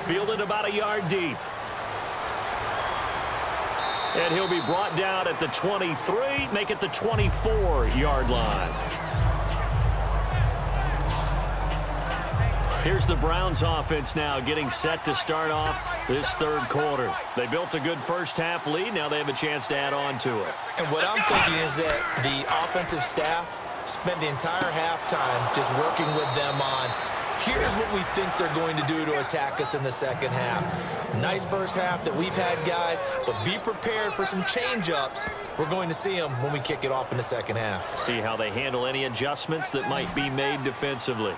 Fielded about a yard deep. And he'll be brought down at the 23, make it the 24-yard line. Here's the Browns offense now getting set to start off this third quarter. They built a good first-half lead. Now they have a chance to add on to it. And what I'm thinking is that the offensive staff spent the entire halftime just working with them on, here's what we think they're going to do to attack us in the second half. Nice first half that we've had, guys, but be prepared for some change-ups. We're going to see them when we kick it off in the second half. See how they handle any adjustments that might be made defensively.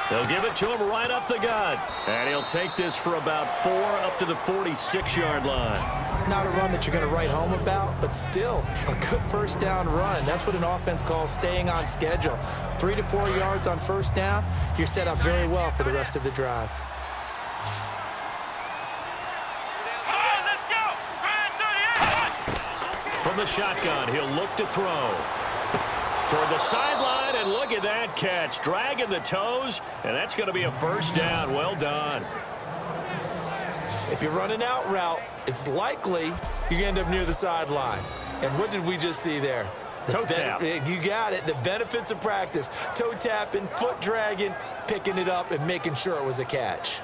They'll give it to him right up the gut. And he'll take this for about 4 up to the 46-yard line. Not a run that you're going to write home about, but still a good first down run. That's what an offense calls staying on schedule. 3 to 4 yards on first down, you're set up very well for the rest of the drive. From the shotgun, he'll look to throw. Toward the sideline, and look at that catch. Dragging the toes, and that's going to be a first down. Well done. If you're running out route, it's likely you end up near the sideline. And what did we just see there? Toe tap. You got it. The benefits of practice. Toe tapping, foot dragging, picking it up, and making sure it was a catch.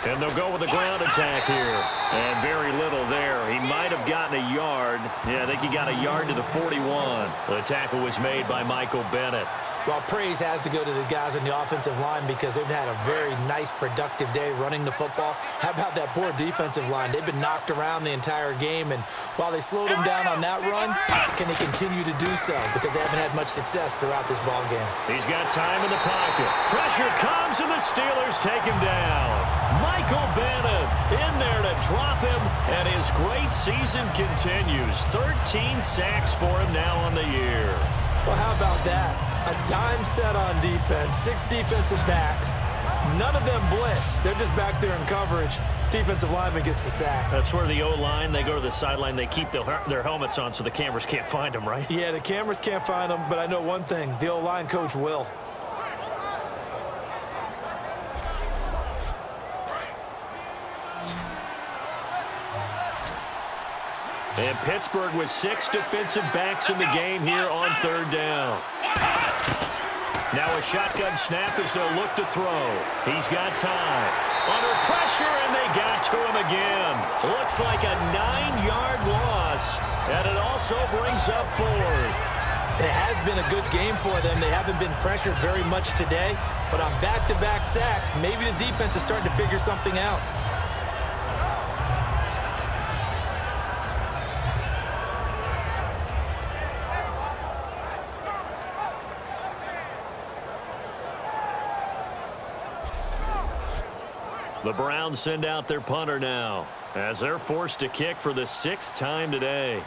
And they'll go with a ground attack here. And very little there. He might have gotten a yard. Yeah, I think he got a yard to the 41. The tackle was made by Michael Bennett. Well, praise has to go to the guys on the offensive line because they've had a very nice, productive day running the football. How about that poor defensive line? They've been knocked around the entire game, and while they slowed them down on that run, can they continue to do so? Because they haven't had much success throughout this ball game. He's got time in the pocket. Pressure comes, and the Steelers take him down. Michael Bennett in there to drop him, and his great season continues. 13 sacks for him now on the year. Well, how about that? A dime set on defense, 6 defensive backs. None of them blitz. They're just back there in coverage. Defensive lineman gets the sack. That's where the O-line, they go to the sideline, they keep their helmets on so the cameras can't find them, right? Yeah, the cameras can't find them, but I know one thing. The O-line coach will. And Pittsburgh with 6 defensive backs in the game here on third down. Now a shotgun snap as they'll look to throw. He's got time. Under pressure, and they got to him again. Looks like a 9-yard loss, and it also brings up 4. It has been a good game for them. They haven't been pressured very much today, but on back-to-back sacks, maybe the defense is starting to figure something out. The Browns send out their punter now as they're forced to kick for the 6th time today.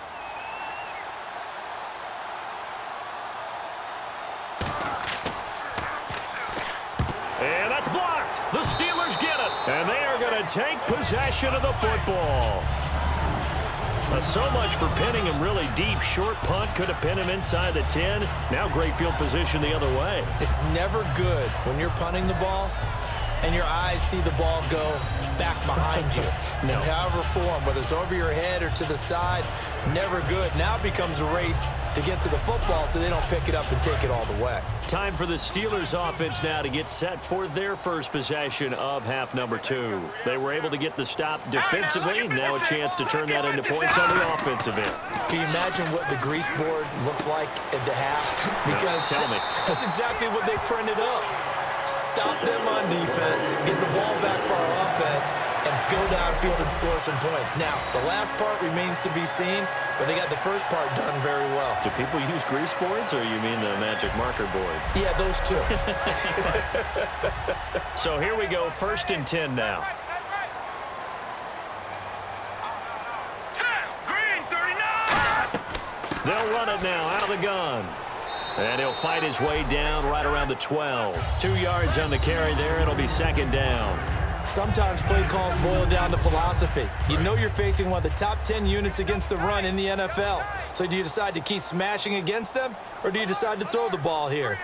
And that's blocked. The Steelers get it, and they are going to take possession of the football. So much for pinning him really deep. Short punt could have pinned him inside the 10. Now great field position the other way. It's never good when you're punting the ball and your eyes see the ball go back behind you. No. In however form, whether it's over your head or to the side, never good. Now it becomes a race to get to the football so they don't pick it up and take it all the way. Time for the Steelers offense now to get set for their first possession of half number 2. They were able to get the stop defensively. Now a chance to turn that into points on the offensive end. Can you imagine what the grease board looks like at the half? Because tell me. That's exactly what they printed up. Stop them on defense, get the ball back for our offense, and go downfield and score some points. Now, the last part remains to be seen, but they got the first part done very well. Do people use grease boards, or you mean the magic marker boards? Yeah, those two. So here we go, 1st and 10 now. They'll run it now out of the gun. And he'll fight his way down right around the 12. 2 yards on the carry there. It'll be second down. Sometimes play calls boil down to philosophy. You know you're facing one of the top 10 units against the run in the NFL. So do you decide to keep smashing against them, or do you decide to throw the ball here?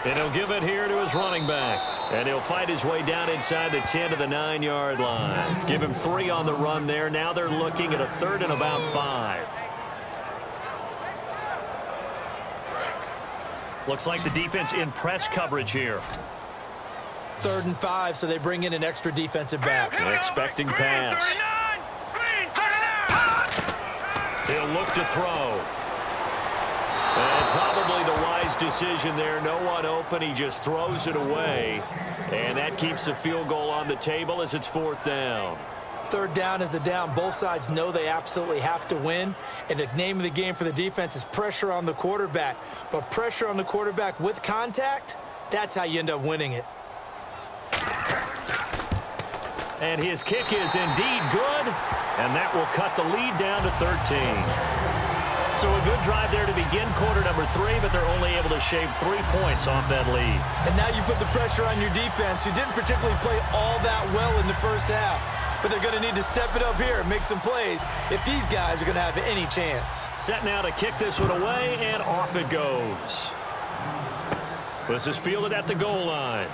And he'll give it here to his running back. And he'll fight his way down inside the 10 to the 9-yard line. Give him 3 on the run there. Now they're looking at a 3rd and about 5. Looks like the defense in press coverage here. 3rd and 5, so they bring in an extra defensive back. An expecting pass. He'll look to throw. And probably the wise decision there. No one open. He just throws it away. And that keeps the field goal on the table as it's 4th down. 3rd down is the down. Both sides know they absolutely have to win. And the name of the game for the defense is pressure on the quarterback. But pressure on the quarterback with contact, that's how you end up winning it. And his kick is indeed good. And that will cut the lead down to 13. So a good drive there to begin quarter number 3, but they're only able to shave 3 points off that lead. And now you put the pressure on your defense, who didn't particularly play all that well in the first half. But they're going to need to step it up here and make some plays if these guys are going to have any chance. Set now to kick this one away, and off it goes. This is fielded at the goal line.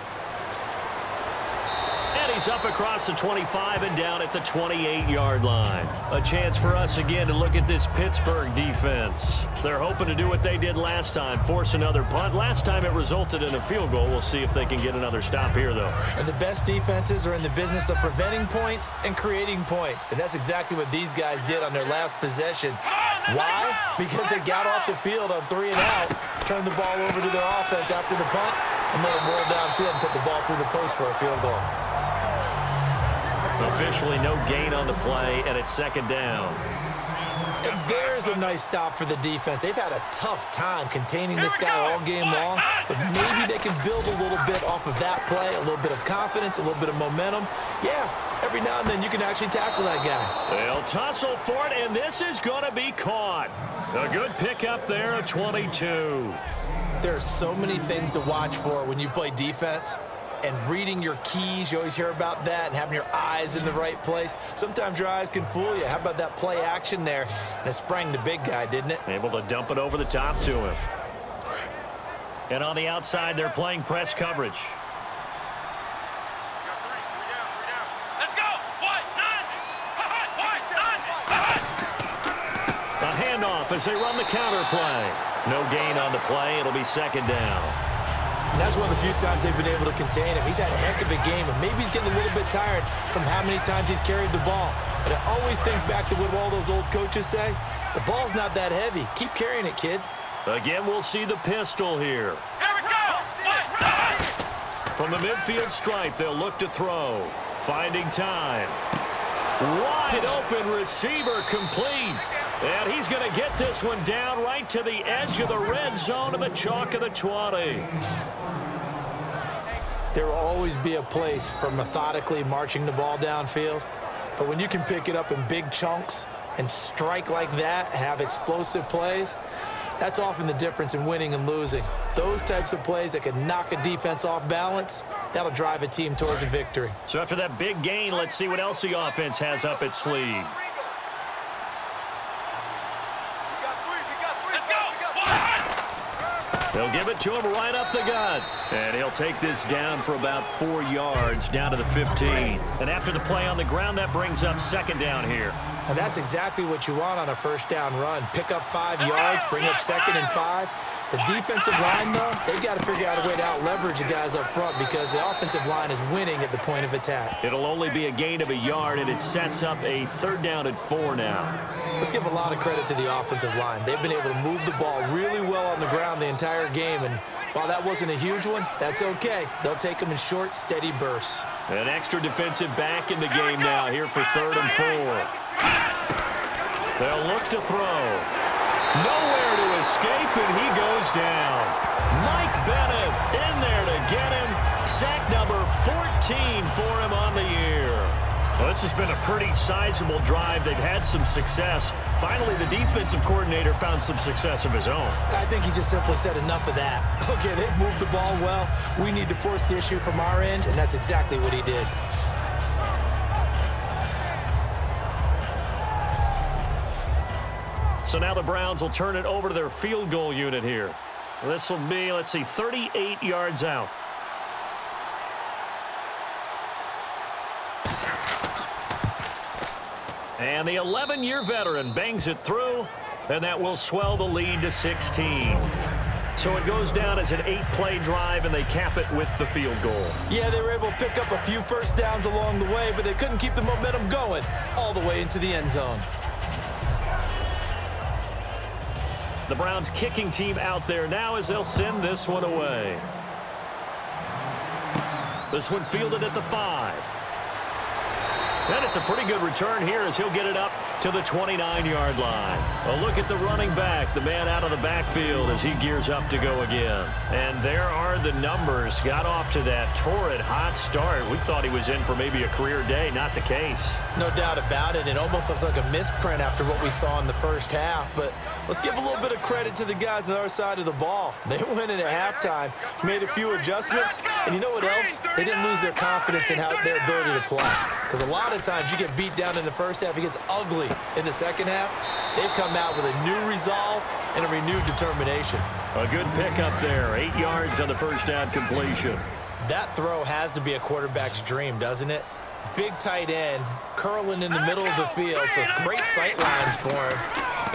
And he's up across the 25 and down at the 28-yard line. A chance for us again to look at this Pittsburgh defense. They're hoping to do what they did last time, force another punt. Last time it resulted in a field goal. We'll see if they can get another stop here, though. And the best defenses are in the business of preventing points and creating points. And that's exactly what these guys did on their last possession. Why? Because they got off the field on 3 and out, turned the ball over to their offense after the punt, and let them roll downfield and put the ball through the post for a field goal. Officially no gain on the play, and it's 2nd down. And there's a nice stop for the defense. They've had a tough time containing this guy all game long, but maybe they can build a little bit off of that play, a little bit of confidence, a little bit of momentum. Yeah, every now and then you can actually tackle that guy. They'll tussle for it, and this is going to be caught. A good pickup there, a 22. There are so many things to watch for when you play defense. And reading your keys, you always hear about that, and having your eyes in the right place. Sometimes your eyes can fool you. How about that play action there? And it sprang the big guy, didn't it? Able to dump it over the top to him. And on the outside, they're playing press coverage. A handoff as they run the counter play. No gain on the play. It'll be 2nd down. And that's one of the few times they've been able to contain him. He's had a heck of a game, and maybe he's getting a little bit tired from how many times he's carried the ball. But I always think back to what all those old coaches say. The ball's not that heavy. Keep carrying it, kid. Again, we'll see the pistol here. Here we go! From the midfield stripe, they'll look to throw. Finding time. Wide open receiver complete. And he's going to get this one down right to the edge of the red zone of the chalk of the 20. There will always be a place for methodically marching the ball downfield. But when you can pick it up in big chunks and strike like that, have explosive plays, that's often the difference in winning and losing. Those types of plays that can knock a defense off balance, that'll drive a team towards a victory. So after that big gain, let's see what else the offense has up its sleeve. They'll give it to him right up the gut. And he'll take this down for about 4 yards, down to the 15. And after the play on the ground, that brings up 2nd down here. And that's exactly what you want on a 1st down run. Pick up 5 yards, bring up 2nd and 5. The defensive line, though, they've got to figure out a way to out-leverage the guys up front because the offensive line is winning at the point of attack. It'll only be a gain of a yard, and it sets up a 3rd down and 4 now. Let's give a lot of credit to the offensive line. They've been able to move the ball really well on the ground the entire game, and while that wasn't a huge one, that's okay. They'll take them in short, steady bursts. An extra defensive back in the game now here for 3rd and 4. They'll look to throw. Nowhere to escape, and he goes down. Mike Bennett in there to get him. Sack number 14 for him on the year. Well, this has been a pretty sizable drive. They've had some success. Finally, the defensive coordinator found some success of his own. I think he just simply said enough of that. Okay, they've moved the ball well. We need to force the issue from our end, and that's exactly what he did. So now the Browns will turn it over to their field goal unit here. This will be, let's see, 38 yards out. And the 11-year veteran bangs it through, and that will swell the lead to 16. So it goes down as an 8-play drive, and they cap it with the field goal. Yeah, they were able to pick up a few first downs along the way, but they couldn't keep the momentum going all the way into the end zone. The Browns kicking team out there now as they'll send this one away. This one fielded at the 5. And it's a pretty good return here as he'll get it up to the 29-yard line. A look at the running back, the man out of the backfield as he gears up to go again. And there are the numbers. Got off to that torrid hot start. We thought he was in for maybe a career day. Not the case. No doubt about it. It almost looks like a misprint after what we saw in the first half. But let's give a little bit of credit to the guys on our side of the ball. They went in at halftime, made a few adjustments, and you know what else? They didn't lose their confidence in their ability to play. Because a lot of times you get beat down in the first half, it gets ugly in the second half. They've come out with a new resolve and a renewed determination. A good pickup there. 8 yards on the first down completion. That throw has to be a quarterback's dream, doesn't it? Big tight end, curling in the middle of the field, so it's great sight lines for him.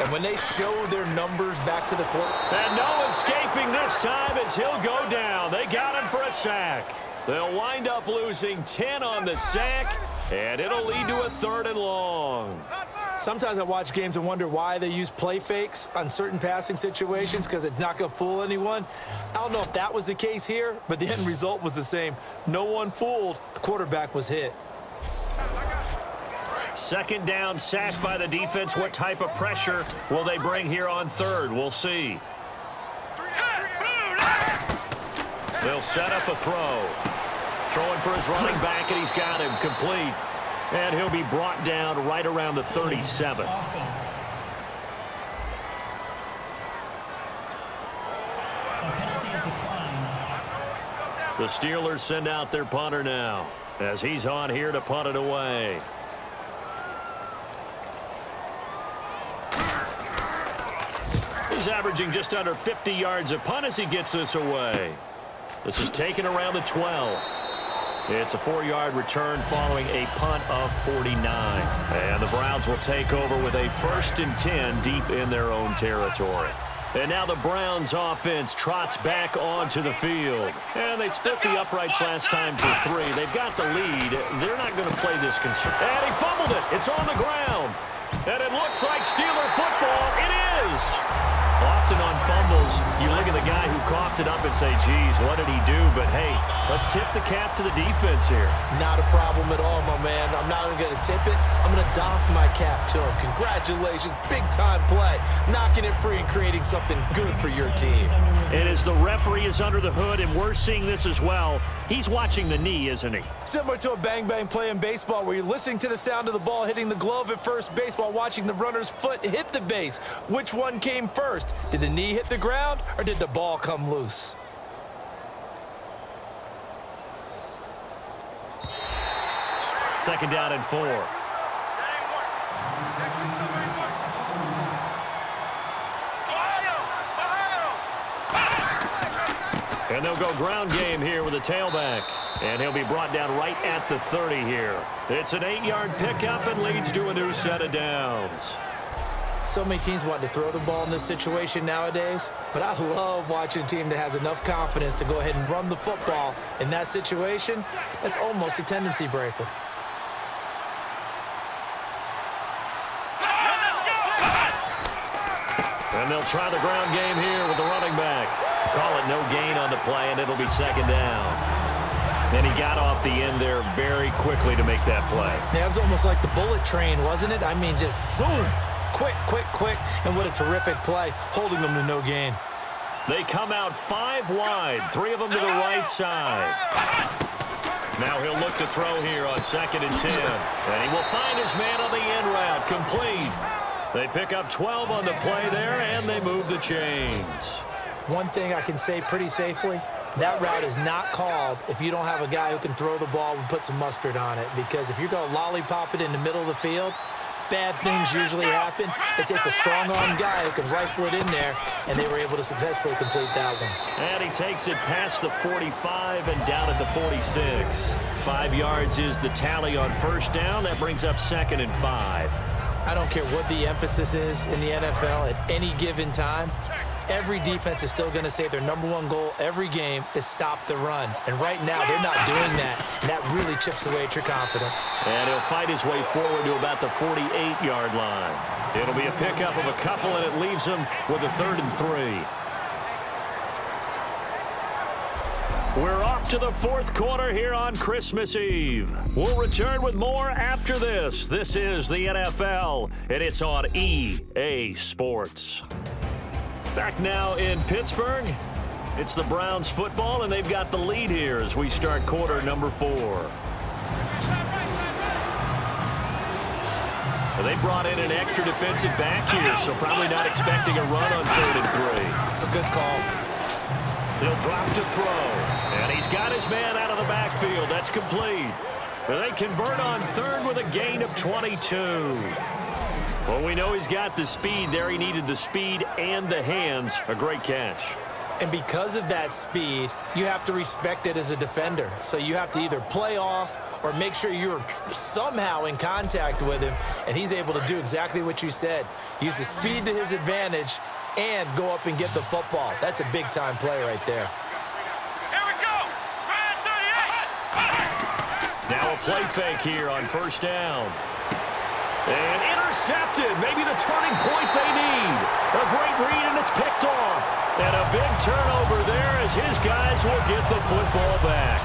And when they show their numbers back to the quarterback. And no escaping this time as he'll go down. They got him for a sack. They'll wind up losing 10 on the sack, and it'll lead to a 3rd and long. Sometimes I watch games and wonder why they use play fakes on certain passing situations because it's not going to fool anyone. I don't know if that was the case here, but the end result was the same. No one fooled. The quarterback was hit. 2nd down, sacked by the defense. What type of pressure will they bring here on 3rd? We'll see. They'll set up a throw. Throwing for his running back, and he's got him complete. And he'll be brought down right around the 37. The Steelers send out their punter now as he's on here to punt it away. He's averaging just under 50 yards a punt as he gets this away. This is taken around the 12. It's a 4-yard return following a punt of 49. And the Browns will take over with a 1st and 10 deep in their own territory. And now the Browns offense trots back onto the field. And they split the uprights last time to 3. They've got the lead. They're not going to play this concern. And he fumbled it. It's on the ground. And it looks like Steeler football. It is. Often on fumbles, you look at the guy who coughed it up and say, geez, what did he do? But, hey, let's tip the cap to the defense here. Not a problem at all, my man. I'm not even going to tip it. I'm going to doff my cap to him. Congratulations. Big-time play. Knocking it free and creating something good for your team. And as the referee is under the hood, and we're seeing this as well, he's watching the knee, isn't he? Similar to a bang-bang play in baseball where you're listening to the sound of the ball hitting the glove at first base while watching the runner's foot hit the base. Which one came first? Did the knee hit the ground or did the ball come loose? Second down and 4. And they'll go ground game here with a tailback. And he'll be brought down right at the 30 here. It's an 8-yard pickup and leads to a new set of downs. So many teams want to throw the ball in this situation nowadays, but I love watching a team that has enough confidence to go ahead and run the football in that situation. That's almost a tendency breaker. And they'll try the ground game here with the running back. Call it no gain on the play, and it'll be 2nd down. And he got off the end there very quickly to make that play. Yeah, it was almost like the bullet train, wasn't it? I mean, just zoom. Quick, quick, quick, and what a terrific play, holding them to no gain. They come out 5 wide, 3 of them to the right side. Now he'll look to throw here on 2nd and 10. And he will find his man on the end route. Complete. They pick up 12 on the play there, and they move the chains. One thing I can say pretty safely, that route is not called if you don't have a guy who can throw the ball and put some mustard on it. Because if you're going to lollipop it in the middle of the field, bad things usually happen. It takes a strong-arm guy who can rifle it in there, and they were able to successfully complete that one. And he takes it past the 45 and down at the 46. 5 yards is the tally on first down. That brings up 2nd and 5. I don't care what the emphasis is in the NFL at any given time. Every defense is still going to say their #1 goal every game is stop the run. And right now, they're not doing that, and that really chips away at your confidence. And he'll fight his way forward to about the 48-yard line. It'll be a pickup of a couple, and it leaves him with a 3rd and 3. We're off to the 4th quarter here on Christmas Eve. We'll return with more after this. This is the NFL, and it's on EA Sports. Back now in Pittsburgh. It's the Browns football, and they've got the lead here as we start quarter number 4. They brought in an extra defensive back here, so probably not expecting a run on 3rd and 3. A good call. He'll drop to throw, and he's got his man out of the backfield. That's complete. And they convert on 3rd with a gain of 22. Well, we know he's got the speed there. He needed the speed and the hands. A great catch. And because of that speed, you have to respect it as a defender. So you have to either play off or make sure you're somehow in contact with him, and he's able to do exactly what you said. Use the speed to his advantage and go up and get the football. That's a big-time play right there. Here we go. Now a play fake here on first down. And intercepted. Maybe the turning point they need. A great read, and it's picked off. And a big turnover there as his guys will get the football back.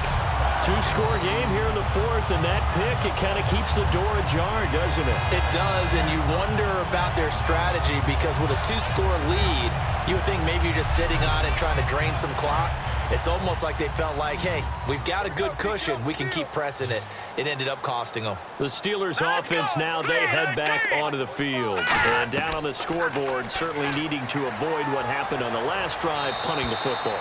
2-score game here in the 4th, and that pick, it kind of keeps the door ajar, doesn't it? It does, and you wonder about their strategy because with a 2-score lead, you would think maybe you're just sitting on it trying to drain some clock. It's almost like they felt like, hey, we've got a good cushion. We can keep pressing it. It ended up costing them. The Steelers offense now, they head back onto the field. And down on the scoreboard, certainly needing to avoid what happened on the last drive, punting the football.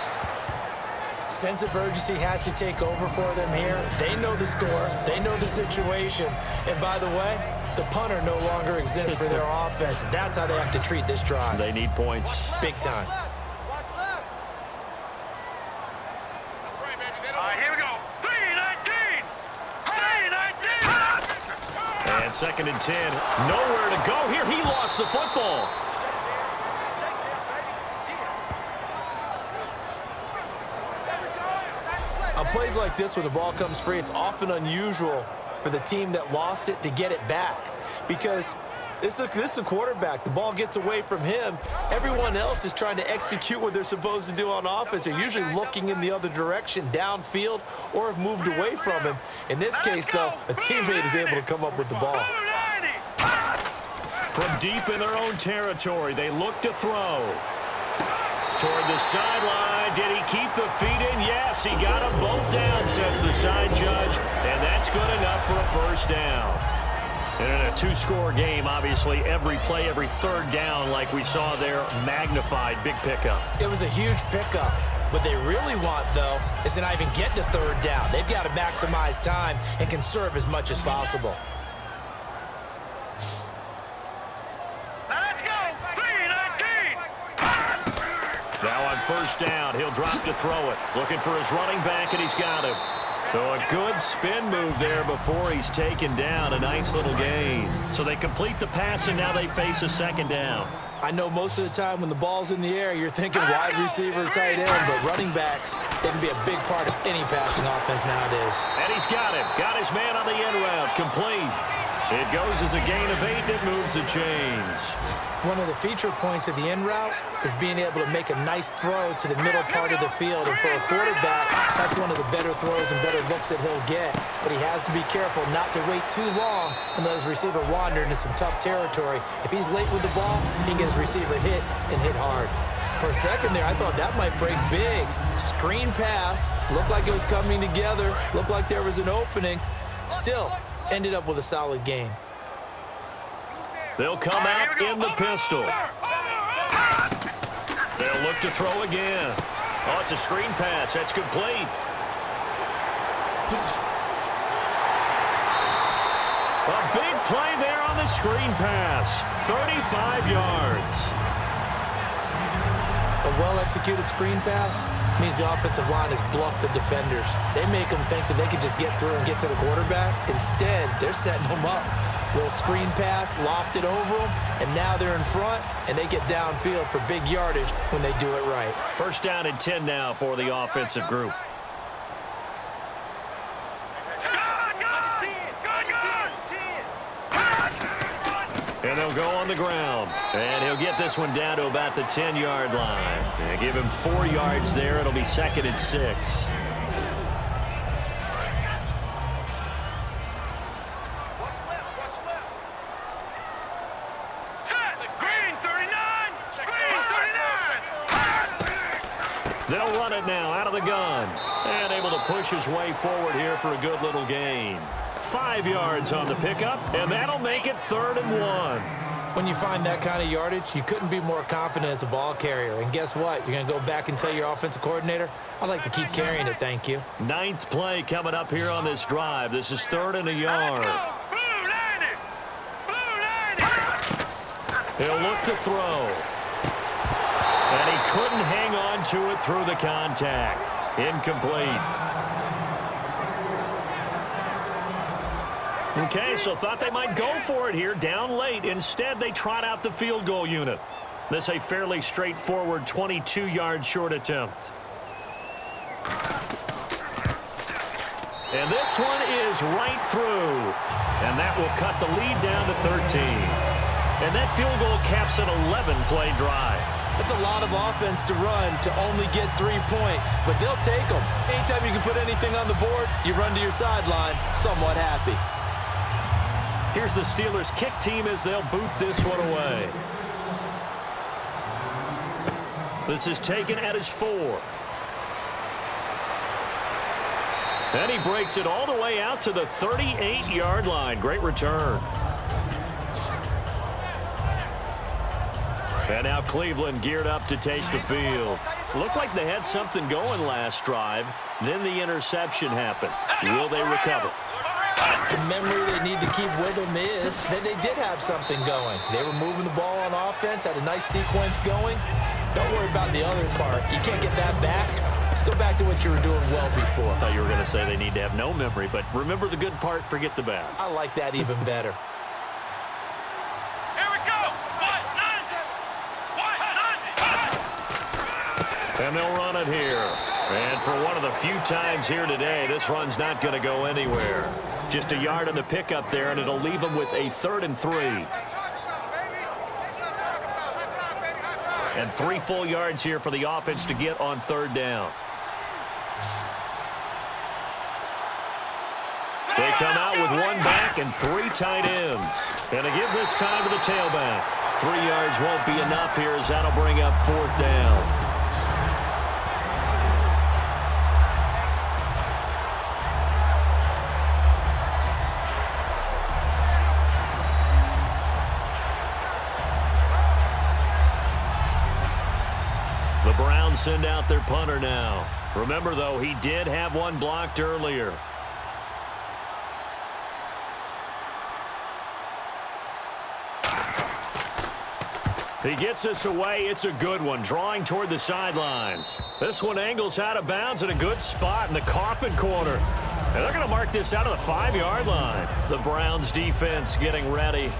Sense of urgency has to take over for them here. They know the score. They know the situation. And by the way, the punter no longer exists for their offense. That's how they have to treat this drive. They need points. Big time. Here we go. 3-19. 3-19. And 2nd and 10. Nowhere to go here. He lost the football. On plays like this where the ball comes free, it's often unusual for the team that lost it to get it back because this is a quarterback. The ball gets away from him. Everyone else is trying to execute what they're supposed to do on offense. They're usually looking in the other direction, downfield, or have moved away from him. In this case, though, a teammate is able to come up with the ball. From deep in their own territory, they look to throw. Toward the sideline, did he keep the feet in? Yes, he got them both down, says the side judge, and that's good enough for a first down. And in a 2-score game, obviously, every play, every 3rd down, like we saw there, magnified, big pickup. It was a huge pickup. What they really want, though, is to not even get to 3rd down. They've got to maximize time and conserve as much as possible. Let's go. 3-19. Now on first down, he'll drop to throw it. Looking for his running back, and he's got him. So a good spin move there before he's taken down. A nice little gain. So they complete the pass, and now they face a 2nd down. I know most of the time when the ball's in the air, you're thinking wide receiver, tight end, but running backs, they can be a big part of any passing offense nowadays. And he's got him. Got his man on the end route. Complete. It goes as a gain of 8, and it moves the chains. One of the feature points of the end route is being able to make a nice throw to the middle part of the field. And for a quarterback, that's one of the better throws and better looks that he'll get. But he has to be careful not to wait too long and let his receiver wander into some tough territory. If he's late with the ball, he can get his receiver hit and hit hard. For a second there, I thought that might break big. Screen pass. Looked like it was coming together. Looked like there was an opening. Still, ended up with a solid game. They'll come out in the pistol. They'll look to throw again. Oh, it's a screen pass. That's complete. A big play there on the screen pass. 35 yards. A well-executed screen pass means the offensive line has bluffed the defenders. They make them think that they can just get through and get to the quarterback. Instead, they're setting them up. Little screen pass, lofted over them, and now they're in front, and they get downfield for big yardage when they do it right. First down and 10 now for the offensive group. And they'll go on the ground. And he'll get this one down to about the 10-yard line. And give him 4 yards there. It'll be 2nd and 6. They'll run it now out of the gun. And able to push his way forward here for a good little gain. 5 yards on the pickup, and that'll make it 3rd and 1. When you find that kind of yardage, you couldn't be more confident as a ball carrier. And guess what? You're going to go back and tell your offensive coordinator, I'd like to keep carrying it, thank you. 9th play coming up here on this drive. This is 3rd and a yard. He'll look to throw. And he couldn't hang on to it through the contact. Incomplete. Okay, so thought they might go for it here down late. Instead, they trot out the field goal unit. This a fairly straightforward 22-yard short attempt. And this one is right through. And that will cut the lead down to 13. And that field goal caps an 11-play drive. It's a lot of offense to run to only get 3 points, but they'll take them. Anytime you can put anything on the board, you run to your sideline somewhat happy. Here's the Steelers' kick team as they'll boot this one away. This is taken at his 4. And he breaks it all the way out to the 38-yard line. Great return. And now Cleveland geared up to take the field. Looked like they had something going last drive. Then the interception happened. Will they recover? The memory they need to keep with them is that they did have something going. They were moving the ball on offense, had a nice sequence going. Don't worry about the other part. You can't get that back. Let's go back to what you were doing well before. I thought you were going to say they need to have no memory, but remember the good part, forget the bad. I like that even better. Here we go. And they'll run it here. And for one of the few times here today, this run's not going to go anywhere. Just a yard on the pickup there, and it'll leave them with a 3rd and 3. And 3 full yards here for the offense to get on 3rd down. They come out with 1 back and 3 tight ends. And to give this time to the tailback. 3 yards won't be enough here as that'll bring up 4th down. The Browns send out their punter now. Remember, though, he did have 1 blocked earlier. He gets this away. It's a good one, drawing toward the sidelines. This one angles out of bounds in a good spot in the coffin corner. And they're going to mark this out of the 5-yard line. The Browns defense getting ready.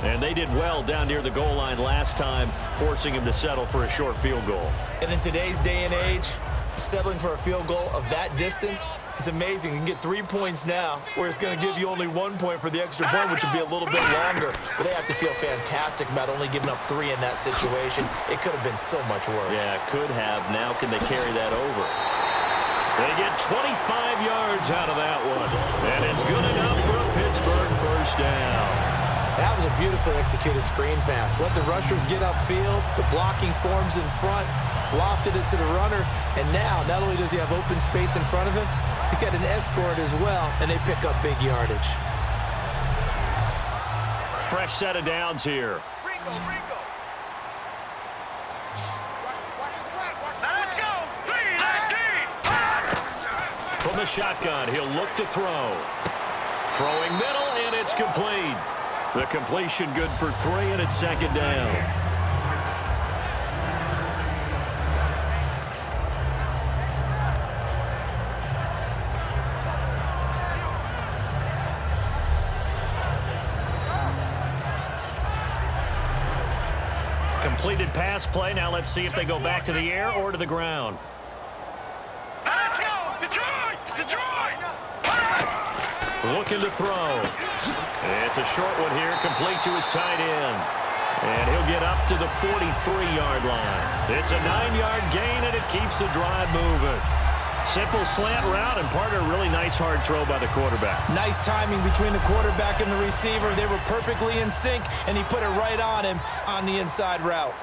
And they did well down near the goal line last time, forcing him to settle for a short field goal. And in today's day and age, settling for a field goal of that distance is amazing. You can get 3 points now, where it's going to give you only 1 point for the extra point, which would be a little bit longer. But they have to feel fantastic about only giving up 3 in that situation. It could have been so much worse. Yeah, it could have. Now can they carry that over? They get 25 yards out of that one. And it's good enough for a Pittsburgh first down. That was a beautifully executed screen pass. Let the rushers get upfield. The blocking forms in front. Lofted it to the runner. And now, not only does he have open space in front of him, he's got an escort as well, and they pick up big yardage. Fresh set of downs here. Let's go. 3-19. From the shotgun, he'll look to throw. Throwing middle, and it's complete. The completion good for 3, and it's second down. Completed pass play. Now let's see if they go back to the air or to the ground. Let's go. Detroit. Detroit. Looking to throw. It's a short one here, complete to his tight end. And he'll get up to the 43-yard line. It's a 9-yard gain, and it keeps the drive moving. Simple slant route, and part of a really nice hard throw by the quarterback. Nice timing between the quarterback and the receiver. They were perfectly in sync, and he put it right on him on the inside route.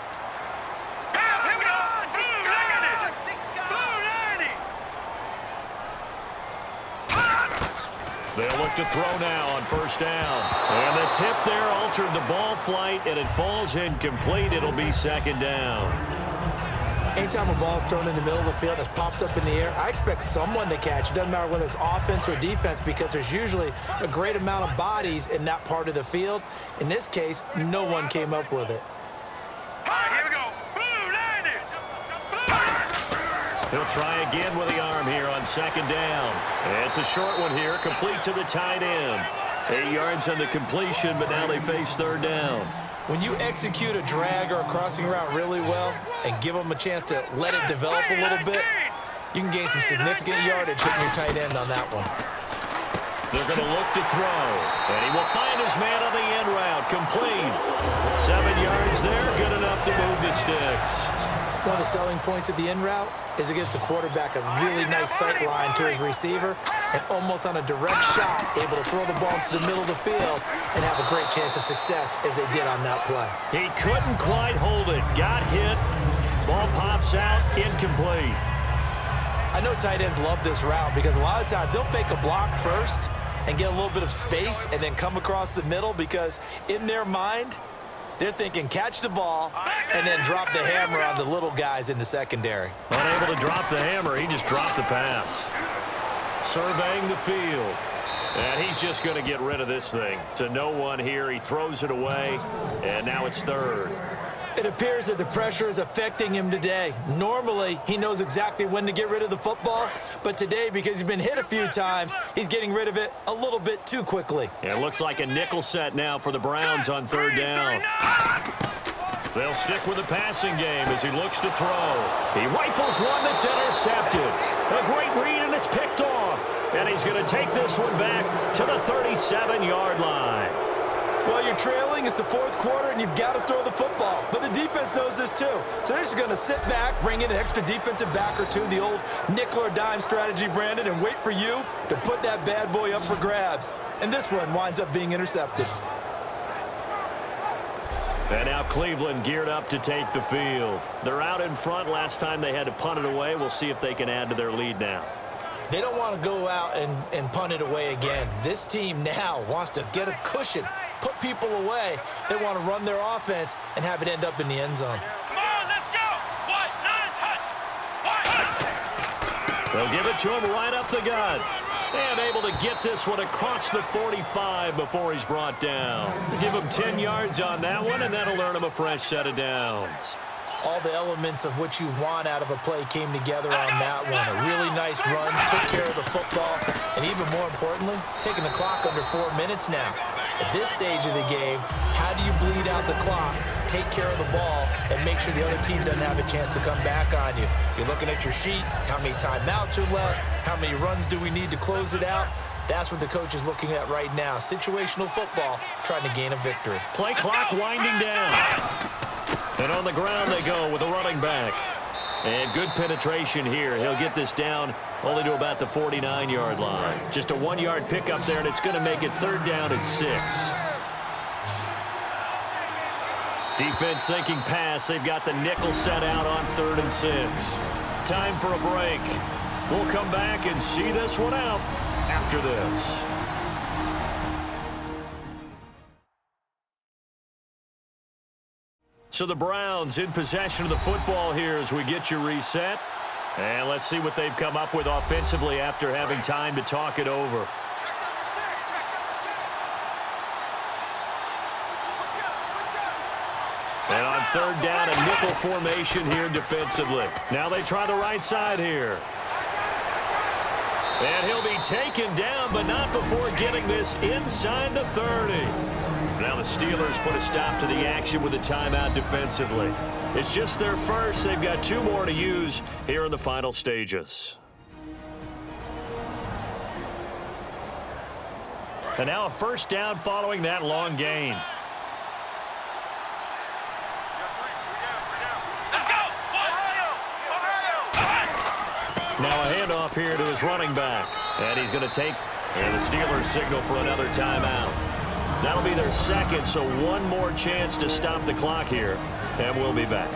Here we go. Blue 90. Blue 90. They'll look to throw now on first down. And the tip there altered the ball flight, and it falls incomplete. It'll be second down. Anytime a ball's thrown in the middle of the field and it's popped up in the air, I expect someone to catch. It doesn't matter whether it's offense or defense, because there's usually a great amount of bodies in that part of the field. In this case, no one came up with it. All right, here we go. Blue 90. He'll try again with the arm here on second down. It's a short one here, complete to the tight end. 8 yards on the completion, but now they face third down. When you execute a drag or a crossing route really well and give them a chance to let it develop a little bit, you can gain some significant yardage hitting your tight end on that one. They're going to look to throw, and he will find his man on the end route, complete. 7 yards there, good enough to move the sticks. One of the selling points of the end route is it gives the quarterback a really nice sight line to his receiver, and almost on a direct shot, able to throw the ball into the middle of the field and have a great chance of success as they did on that play. He couldn't quite hold it. Got hit. Ball pops out, incomplete. I know tight ends love this route because a lot of times they'll fake a block first and get a little bit of space and then come across the middle, because in their mind, they're thinking catch the ball and then drop the hammer on the little guys in the secondary. Unable to drop the hammer, he just dropped the pass. Surveying the field. And he's just going to get rid of this thing. To no one here, he throws it away, and now it's third. It appears that the pressure is affecting him today. Normally, he knows exactly when to get rid of the football, but today, because he's been hit a few times, he's getting rid of it a little bit too quickly. And it looks like a nickel set now for the Browns on third down. They'll stick with the passing game as he looks to throw. He rifles one that's intercepted. A great read, and it's picked off. And he's going to take this one back to the 37-yard line. Well, you're trailing. It's the fourth quarter, and you've got to throw the football. But the defense knows this, too. So they're just going to sit back, bring in an extra defensive back or two, the old nickel or dime strategy, Brandon, and wait for you to put that bad boy up for grabs. And this one winds up being intercepted. And now Cleveland geared up to take the field. They're out in front. Last time they had to punt it away. We'll see if they can add to their lead now. They don't want to go out and punt it away again. This team now wants to get a cushion, put people away. They want to run their offense and have it end up in the end zone. Come on, let's go. White, nine, hut. They'll give it to him right up the gut. And able to get this one across the 45 before he's brought down. Give him 10 yards on that one, and that'll earn him a fresh set of downs. All the elements of what you want out of a play came together on that one. A really nice run, took care of the football, and even more importantly, taking the clock under 4 minutes now. At this stage of the game, how do you bleed out the clock, take care of the ball, and make sure the other team doesn't have a chance to come back on you? You're looking at your sheet, how many timeouts are left, how many runs do we need to close it out? That's what the coach is looking at right now. Situational football, trying to gain a victory. Play clock winding down. And on the ground they go with a running back. And good penetration here. He'll get this down only to about the 49-yard line. Just a 1-yard pickup there, and it's going to make it third down and 6. Defense thinking pass. They've got the nickel set out on 3rd and 6. Time for a break. We'll come back and see this one out after this. So the Browns in possession of the football here as we get you reset. And let's see what they've come up with offensively after having time to talk it over. And on 3rd down, a nickel formation here defensively. Now they try the right side here. And he'll be taken down, but not before getting this inside the 30. Now the Steelers put a stop to the action with a timeout defensively. It's just their first. They've got 2 more to use here in the final stages. And now a 1st down following that long gain. Now a handoff here to his running back. And he's going to take, and the Steelers signal for another timeout. That'll be their 2nd, so 1 more chance to stop the clock here. And we'll be back.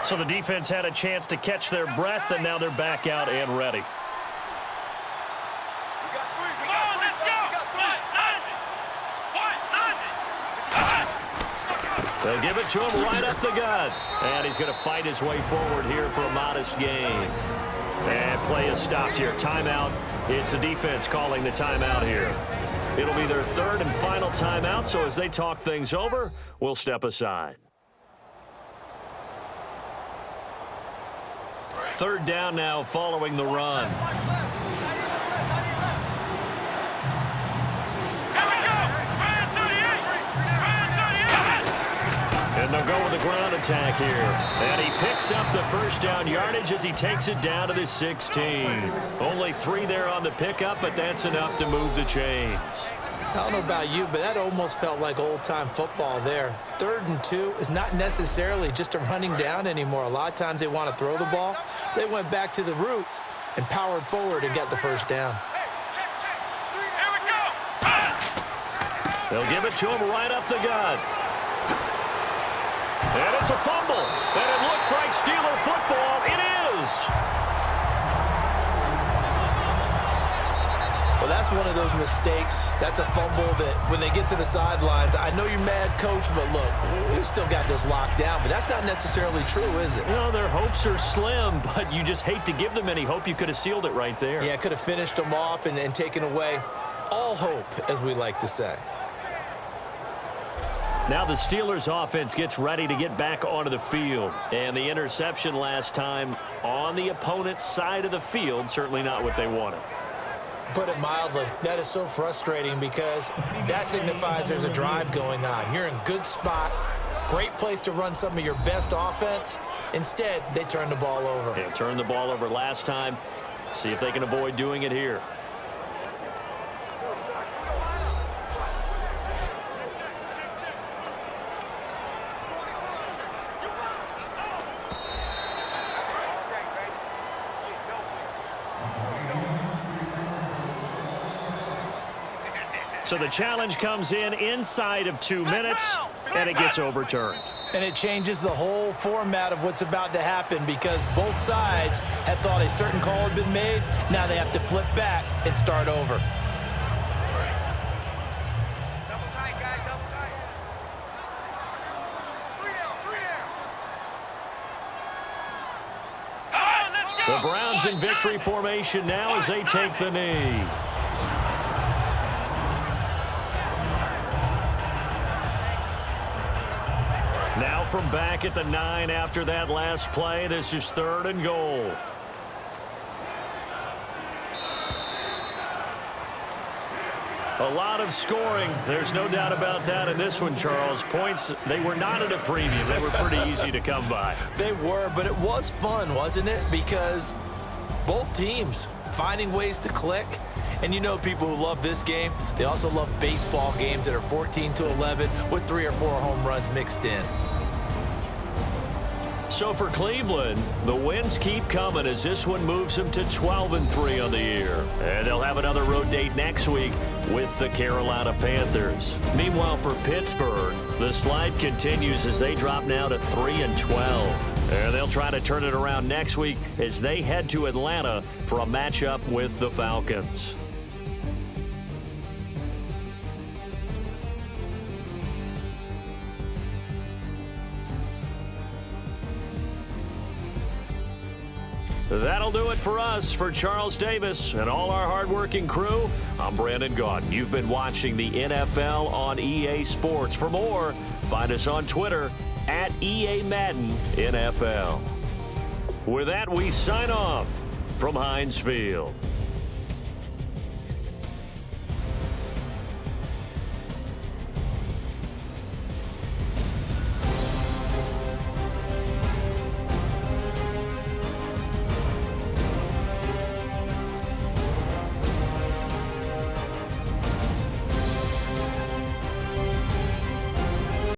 So the defense had a chance to catch their breath, and now they're back out and ready. They'll give it to him right up the gut. And he's going to fight his way forward here for a modest gain. And play is stopped here. Timeout. It's the defense calling the timeout here. It'll be their 3rd and final timeout, so as they talk things over, we'll step aside. 3rd down now following the run. And they'll go with the ground attack here. And he picks up the 1st down yardage as he takes it down to the 16. Only 3 there on the pickup, but that's enough to move the chains. I don't know about you, but that almost felt like old-time football there. 3rd and 2 is not necessarily just a running down anymore. A lot of times they want to throw the ball. They went back to the roots and powered forward and got the 1st down. They'll give it to him right up the gut. And it's a fumble. And it looks like Steeler football. It is. Well, that's one of those mistakes. That's a fumble that when they get to the sidelines, I know you're mad, Coach, but look, we've still got this locked down. But that's not necessarily true, is it? No, their hopes are slim, but you just hate to give them any hope. You could have sealed it right there. Yeah, could have finished them off and taken away all hope, as we like to say. Now the Steelers offense gets ready to get back onto the field. And the interception last time on the opponent's side of the field, certainly not what they wanted. Put it mildly, that is so frustrating because that signifies there's a drive going on. You're in good spot, great place to run some of your best offense. Instead, they turn the ball over. Yeah, turned the ball over last time. See if they can avoid doing it here. So the challenge comes in inside of 2 minutes, and it gets overturned. And it changes the whole format of what's about to happen because both sides had thought a certain call had been made. Now they have to flip back and start over. Double tight, guys, double tight. 3 down, 3 down. The Browns in victory formation now as they take the knee. Now from back at the 9 after that last play, this is 3rd and goal. A lot of scoring. There's no doubt about that in this one, Charles. Points, they were not at a premium. They were pretty easy to come by. They were, but it was fun, wasn't it? Because both teams finding ways to click. And you know people who love this game, they also love baseball games that are 14-11 with 3 or 4 home runs mixed in. So for Cleveland, the wins keep coming as this one moves them to 12-3 on the year. And they'll have another road date next week with the Carolina Panthers. Meanwhile, for Pittsburgh, the slide continues as they drop now to 3-12. And they'll try to turn it around next week as they head to Atlanta for a matchup with the Falcons. That'll do it for us. For Charles Davis and all our hardworking crew, I'm Brandon Gaudin. You've been watching the NFL on EA Sports. For more, find us on Twitter at EA Madden NFL. With that, we sign off from Heinz Field.